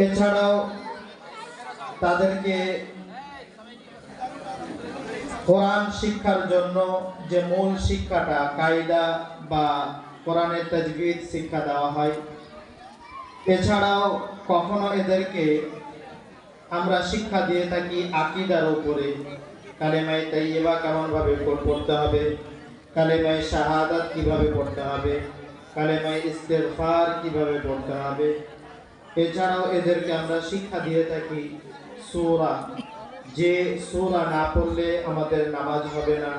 এছাড়াও তাদেরকে কোরআন শিক্ষার জন্য যে মূল শিক্ষাটা কায়দা বা কোরআনের তাজবিদ শিক্ষা দেওয়া হয়। এছাড়াও কখনো এদেরকে আমরা শিক্ষা দিয়ে থাকি আকীদার উপরে, কালেমায়ে তাইয়্যিবা কেমন ভাবে পড়তে হবে, কালেমায়ে শাহাদাত কিভাবে পড়তে হবে, কালেমায়ে ইস্তেগফার কিভাবে পড়তে হবে। এছাড়াও এদেরকে আমরা শিক্ষা দিয়ে থাকি সূরা, যে সূরা না পড়লে আমাদের নামাজ হবে না,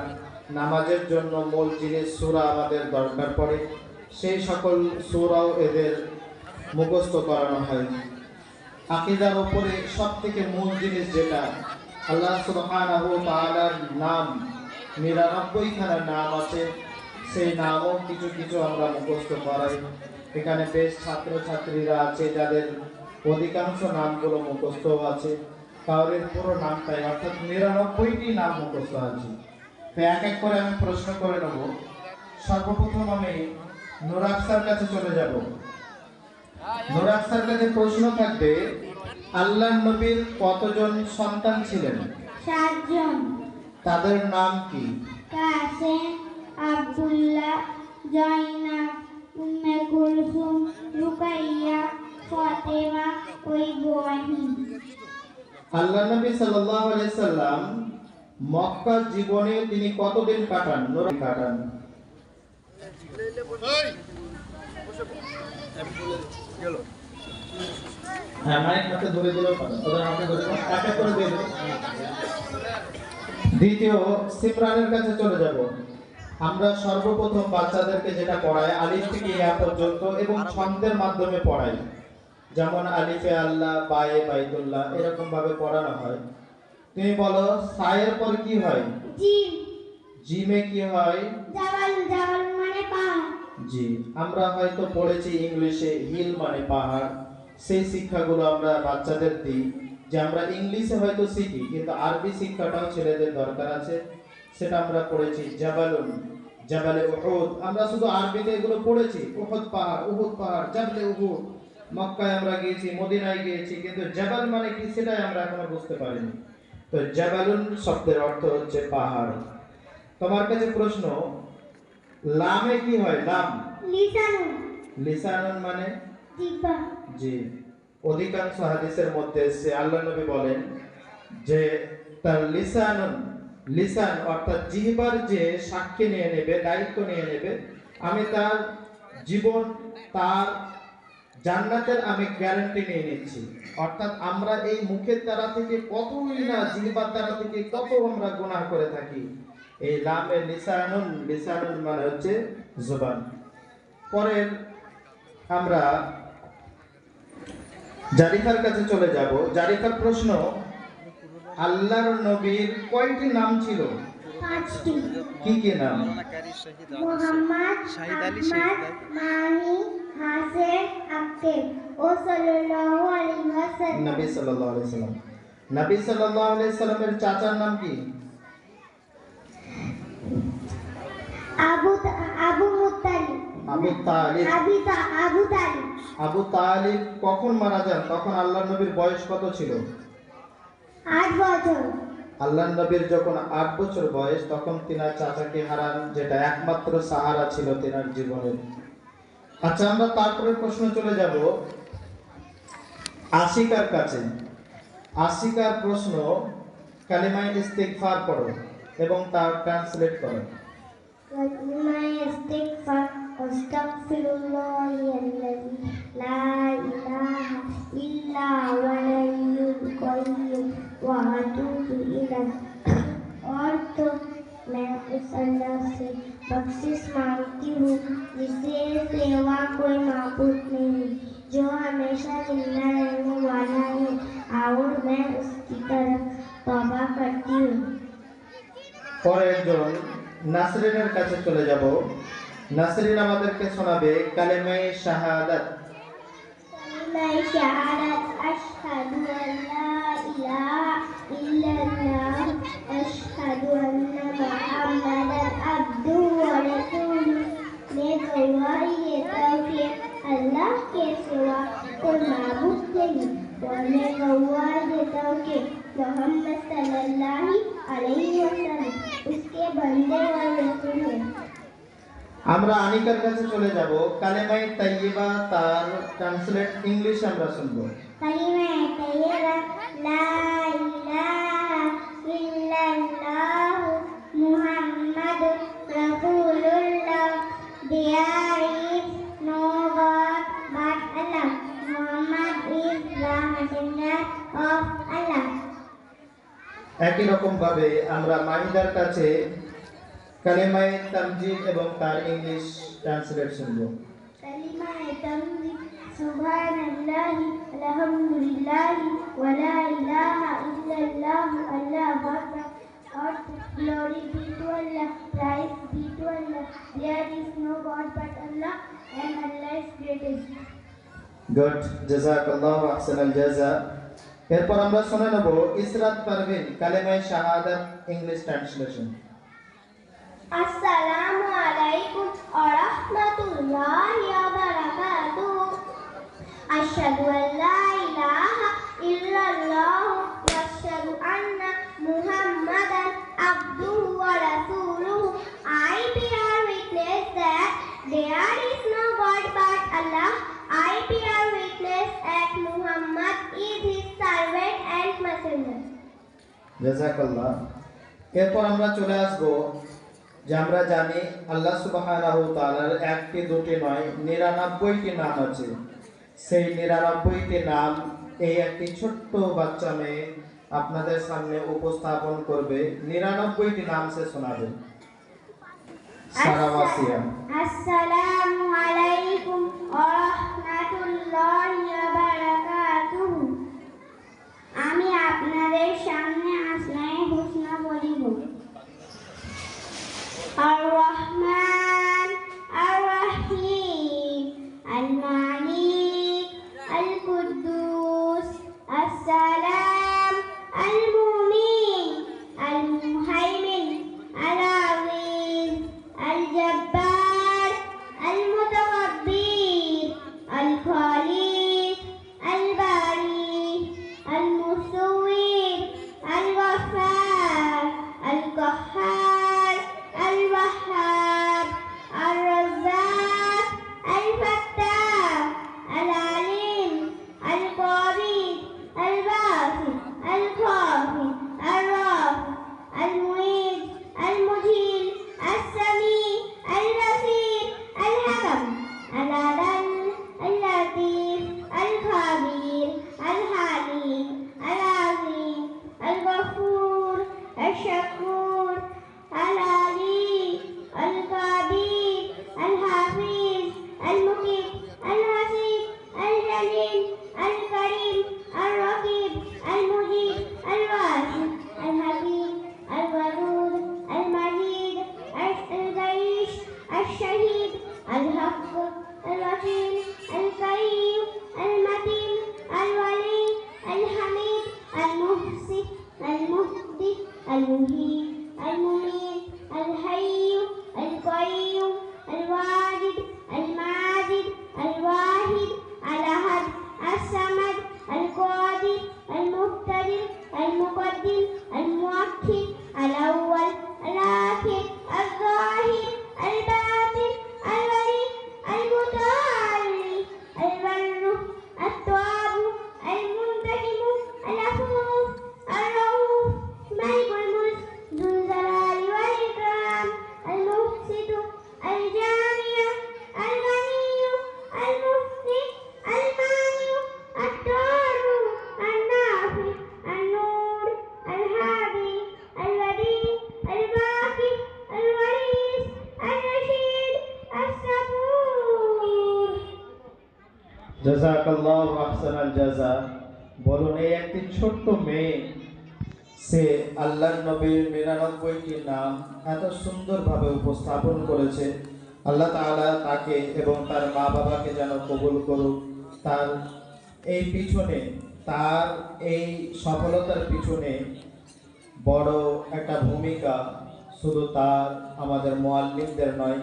নামাজের জন্য মূল জিনিস সূরা আমাদের দরকার পড়ে, সেই সকল সূরাও এদের মুখস্থ করানো হয়। আকীদার উপরে সবথেকে মূল জিনিস যেটা আল্লাহ সুবহানাহু ওয়া তাআলার নাম, ৯৯ খানা নাম আছে, সেই নামও কিছু কিছু আমরা মুখস্থ করাই। এখানে বেশ ছাত্রছাত্রীরা আছে যাদের অধিকাংশ নামগুলো মুখস্থ আছে, কারোর পুরো নামটাই অর্থাৎ ৯৯টি নাম মুখস্থ আছে। তো এক এক করে আমি প্রশ্ন করে নেব। সর্বপ্রথম আমি নূর আফসার কাছে চলে যাব। নূর আফসার কাছে প্রশ্ন থাকবে, আল্লাহর নবীর কতজন সন্তান ছিলেন? 7 জন। তাদের নাম কি? কাসেম, আব্দুল্লাহ, জয়নাব, উম্মে কুলসুম, রুকাইয়া, ফাতেমা ও ইব্রাহিম। আল্লাহ নবী সাল্লাল্লাহু আলাইহি সাল্লাম মক্কা জীবনে তিনি কতদিন কাটান? কাটান। হ্যাঁ, মাইক হাতে ধরে দিলেও পারে, ওদের হাতে ধরে দাও, এক এক করে দিয়ে দাও। দ্বিতীয়, সিমরানের কাছে চলে যাব। আমরা সর্বপ্রথম বাচ্চাদেরকে যেটা পড়াই আলিফ থেকে ইয়া পর্যন্ত এবং ছন্দের মাধ্যমে পড়াই, যেমন আলিফে আল্লাহ, বায়ে বাইতুল্লাহ, এরকম ভাবে পড়ানো হয়। তুমি বলো সায়ের পর কি হয়? জিম। জিমে কি হয়? জাবাল। জাবাল মানে পাহাড়। জি, আমরা হয়তো পড়েছি ইংলিশে হিল মানে পাহাড়। সেই শিক্ষাগুলো আমরা বাচ্চাদের দিই, যে আমরা ইংলিশে হয়তো শিখি কিন্তু আরবি শিক্ষাটাও ছেলেদের দরকার আছে। সেটা আমরা পড়েছি জাবালুন, জাবালে উহুদ। আমরা শুধু আরবিতে এগুলো পড়েছি, উহুদ পাহাড়, উহুদ পাহাড়, জাবলে উহুদ। মক্কায় আমরা গিয়েছি, মদিনায় গিয়েছি, কিন্তু জাবাল মানে কি সেটাই আমরা এখনো বুঝতে পারিনি। তো জাবালুন শব্দের অর্থ হচ্ছে পাহাড়। তোমার কাছে প্রশ্ন, লামে কি হয়? লাম লিসানুন। লিসানুন মানে জিহ্বা। জি, অধিকাংশ হাদিসের মধ্যে সে আল্লাহ নবী বলেন যে তার লিসানুন, লিসান অর্থাৎ জিহ্বার যে সাক্ষী নিয়ে নেবে, দায়িত্ব নিয়ে নেবে, আমি তার জীবন, তার জান্নাতের আমি গ্যারান্টি নিয়ে নিচ্ছি। অর্থাৎ আমরা এই মুখের দ্বারা থেকে কতই না, জিহ্বার দ্বারা থেকে কত আমরা গুনাহ করে থাকি। এই লামে লিসানুন, লিসানুন মানে হচ্ছে জবান। পরের আমরা জারিফার কাছে চলে যাব। জারিফার প্রশ্ন, আল্লাহর নবীর কয়টি নাম ছিল? 5টি। কি কি নাম? মুহাম্মদ, আহমদ, মাহি, হাসেন, আকিব ও সাল্লাল্লাহু আলাইহি ওয়াসাল্লাম। নবী সাল্লাল্লাহু আলাইহি সাল্লাম। নবী সাল্লাল্লাহু আলাইহি সাল্লামের চাচার নাম কি? আবু মুত্তালিব। আবু তালিব। আবু তালিব। আবু তালিব কখন মারা যান? তখন আল্লাহর নবীর বয়স কত ছিল? 8 বছর। আল্লাহর নবীর যখন 8 বছর বয়স, তখন তিনার চাচাকে হারান, যেটা একমাত্র সাহারা ছিল তিনার জীবনের। আচ্ছা, আমরা তারপরে প্রশ্ন চলে যাব আশিকার কাছে। আশিকার প্রশ্ন, কালিমায়ে ইস্তিগফার পড়ো এবং তার ট্রান্সলেট করো। কালিমায়ে ইস্তিগফার, আস্তাগফিরুল্লাহাল্লাযী লা ইলাহা ইল্লা হুয়াল হাইয়ুল কাইয়্যুম ওয়া আতুবু ইলাইহি। अर्थ मैं उस अल्लाह से बख्शिश मांगती हूँ जिससे सिवा कोई माबूद नहीं, जो हमेशा जिंदा रहने वाला है, और मैं उसकी तरफ तौबा करती हूँ। পরে একজন নাসরিনের কাছে চলে যাব। নাসরিন আমাদেরকে শোনাবে কালেমায়ে শাহাদাত। কালেমায়ে শাহাদাত, আশহাদু আল্লা ইলাহা ইল্লাল্লাহ, अशहदु अन्ना मुहम्मदन अब्दुहु व रसूलुहु। मैं गवाही देता हूँ कि अल्लाह के सिवा कोई माबूद नहीं, के मोहम्मद सल्लल्लाहु अलैहि वसल्लम उसके बंदे और रसूल हैं। আমরা আনিকার কাছে চলে যাব। কালেমায়ে তাইয়্যিবা তার ট্রান্সলেট ইংলিশ আমরা শুনবো। कलिमा तैयबा ला इलाहा इल्लल्लाह मुहम्मदुर रसूलुल्लाह। There is no God but Allah. Muhammad is the messenger of Allah. একই রকম ভাবে আমরা মাহিদার কাছে কালেমায়ে তামজিদ এবং তার ইংলিশ ট্রান্সলেট শুনবো। कलिमा तमजीद सुबहानल्लाहि अल्हम्दुलिल्लाहि व ला इलाहा इल्लल्लाह अल्लाहु Akbar. All glory be to Allah, praise be to Allah. There is no God but Allah, and Allah is greatest. Good, জাযাকাল্লাহু আহসানাল জাযা। এরপর আমরা শুনে নেব ইসরাত পারভিন কালেমায়ে শাহাদাত English translation. Assalamu alaikum wa rahmatullahi wa barakatuh. Ashhadu an la ilaha illallah wa ashhadu anna Muhammadan abduhu wa rasuluhu. I bear witness that there is no God but Allah. I bear witness that Muhammad is his servant and messenger. জাযাকাল্লাহ। এরপর আমরা চলে আসব যে আমরা জানি আল্লাহ সুবহানাহু ওয়া তাআলার একটি দুটি নয় 99টি নাম আছে। সেই 99টি নাম এই একটি ছোট্ট বাচ্চা মেয়ে আপনাদের সামনে উপস্থাপন করবে। 99টি নাম সে শোনাবে। সারাওয়াসিয়া। আসসালামু আলাইকুম ওয়া রাহমাতুল্লাহি ওয়া বারাকাতুহু। আমি আপনাদের সামনে আসমায়ে হুসনা বলিব। আর রহমান আর রহিম আল মালিক আল কুদ্দুস আসসালাম আল মুমিন আল মুহাইমিন আল আজিজ আল জব্বার আল মুতাওয়াব্বির আল খালিক আল বারি আল মুসাওয়ির আল গফফার আল কাহ্হার আল ওয়াহ্হাব আর রাজ্জাক আল ফাত্তাহ আল আলিম আল কাবির আল বাসিত আল খাফিদ আর রাফি আল মুঈদ আল মুজিল আল সামি আল বাসির আল হাকাম আল আদল আল লতীফ আল খাবির আল হালিম আল আযীম আল গফুর আল শাকুর আল আলী আল কাদির আল হাফিজ আল মুকিত আল হাসিব আল জালিল আল করিম আল রকিব আল মুজিব আল ওয়াসিব আল হাকিম আল ওয়াদুদ আল মাজিদ আল গাইশ আল শহীদ আল হক আল ওয়াকিল আল কাইয়ুম আল মাতিন আল ওয়ালি আল হামিদ আল মুহসি আল মুহদি আল মুহিত আল মুমিত আল হাইয়্যু আল কাইয়্যুম আল ওয়াজিদ আল মাজিদ আল ওয়াহিদ আল আহাদ আস সামাদ আল কাদির আল মুক্তাদির আল মুকদ্দিম আল মুআক্খির আল আউয়াল আল আখির আল যাহির আল বাতিন আল ওয়ালি আল মুতাআল্লি আল বাররু আত তাওয়াবু আল মুনতাকিম আল আফুফ আল রাউফ মালিকুল মুলক যুল জালালি ওয়াল ইকরাম আল মুফসিদ আল জামিউ আল গানিয়্যু আল মুফতি আল মানিউ আত তারু আল নাফি আল নূর আল হাদি আল ওয়াদি আল বাকি আল ওয়ারিস আল রশিদ আল সাবুর। জাযাকাল্লাহু আহসানাল জাযা। বলুন এই একটি ছোট্ট মেয়ে সে আল্লাহর নবীর 99টি নাম এত সুন্দরভাবে উপস্থাপন করেছে। আল্লাহ তাআলা তাকে এবং তার মা বাবাকে যেন কবুল করুক। তার এই পিছনে, তার এই সফলতার পিছনে বড় একটা ভূমিকা শুধু তার আমাদের মুআল্লিমদের নয়,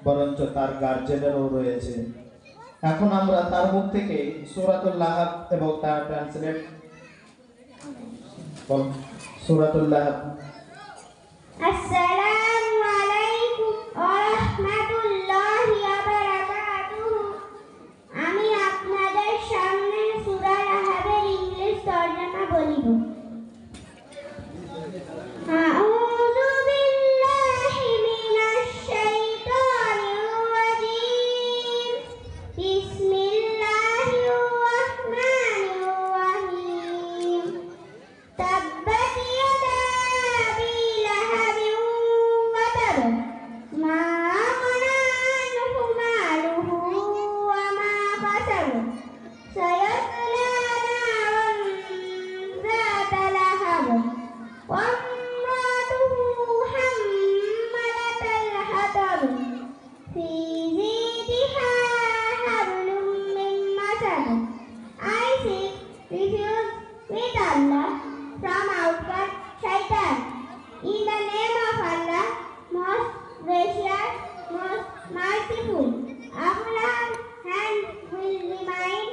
বরঞ্চ তার গার্জেনেরও রয়েছে। এখন আমরা তার মুখ থেকে সূরাতুল লাহাব এবং তার ট্রান্সলেট সূরাতুল লাহব। আসসালামু আলাইকুম ওয়া রাহমাতুল্লাহি ওয়া বারাকাতুহু। আমি আপনাদের সামনে সূরা লাহবের ইংলিশ তরজমা বলিব। আউযু বিল্লাহি মিনাশ শাইতানির রাজীম। বিসমিল্লাহির রাহমানির রাহিম। তাব্বাত ইয়াদা আবি লাহাবিন ওয়া তাব। মা আগনা আনহু মালুহু ওয়া মা কাসাব। সায়াসলা নারান যাতা লাহাব। ওয়া ইমরাতুহু হাম্মালাতাল হাতাব। ফি জিদিহা হাবলুম মিন মাসাদ। I seek refuge with Allah from outward shaitan. In the name of Allah, most gracious, most merciful. Allah's hand will remain,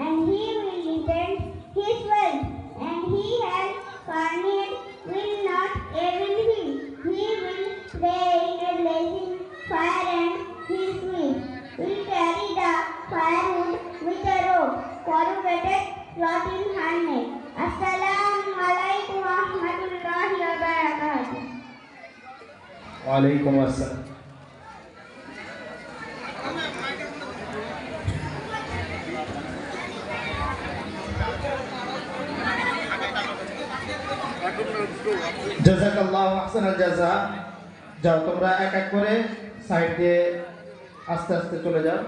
and He will repent His wealth, and He has cornered will not even Him. He will pray in a blazing fire, and His wind will carry the firewood with a rope, corrugated cloth in her neck. Assalamu alaikum wa rahmatullahi wa barakatuh. ওয়ালাইকুম আসসালাম। জাযাকাল্লাহু আহসানাল জাযা। যাও তোমরা এক এক করে side দিয়ে আস্তে আস্তে চলে যাও।